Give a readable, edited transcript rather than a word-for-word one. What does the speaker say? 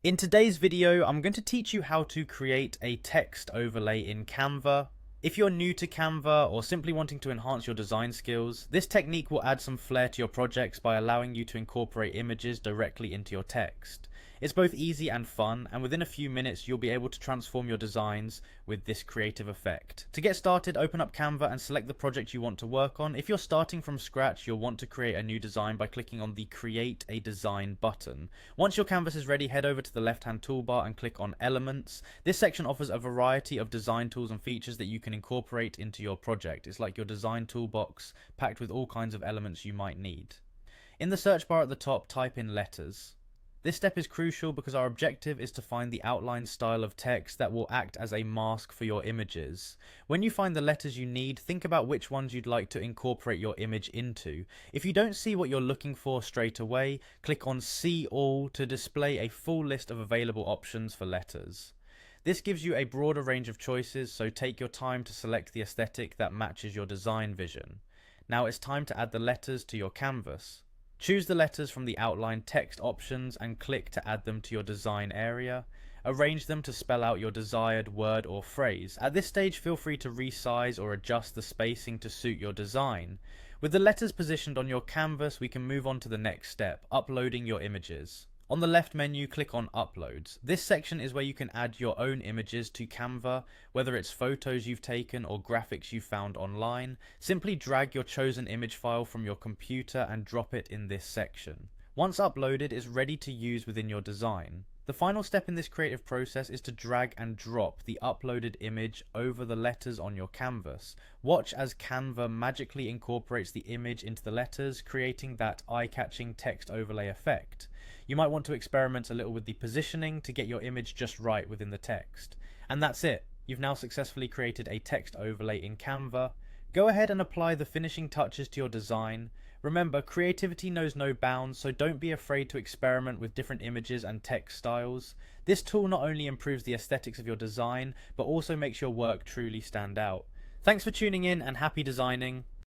In today's video, I'm going to teach you how to create a text overlay in Canva. If you're new to Canva or simply wanting to enhance your design skills, this technique will add some flair to your projects by allowing you to incorporate images directly into your text. It's both easy and fun, and within a few minutes you'll be able to transform your designs with this creative effect. To get started, open up Canva and select the project you want to work on. If you're starting from scratch, you'll want to create a new design by clicking on the Create a Design button. Once your canvas is ready, head over to the left-hand toolbar and click on Elements. This section offers a variety of design tools and features that you can incorporate into your project. It's like your design toolbox, packed with all kinds of elements you might need. In the search bar at the top, type in letters. This step is crucial because our objective is to find the outline style of text that will act as a mask for your images. When you find the letters you need, think about which ones you'd like to incorporate your image into. If you don't see what you're looking for straight away, click on See All to display a full list of available options for letters. This gives you a broader range of choices, so take your time to select the aesthetic that matches your design vision. Now it's time to add the letters to your canvas. Choose the letters from the outline text options and click to add them to your design area. Arrange them to spell out your desired word or phrase. At this stage, feel free to resize or adjust the spacing to suit your design. With the letters positioned on your canvas, we can move on to the next step, uploading your images. On the left menu, click on Uploads. This section is where you can add your own images to Canva, whether it's photos you've taken or graphics you found online. Simply drag your chosen image file from your computer and drop it in this section. Once uploaded, it's ready to use within your design. The final step in this creative process is to drag and drop the uploaded image over the letters on your canvas. Watch as Canva magically incorporates the image into the letters, creating that eye-catching text overlay effect. You might want to experiment a little with the positioning to get your image just right within the text. And that's it. You've now successfully created a text overlay in Canva. Go ahead and apply the finishing touches to your design. Remember, creativity knows no bounds, so don't be afraid to experiment with different images and text styles. This tool not only improves the aesthetics of your design, but also makes your work truly stand out. Thanks for tuning in and happy designing.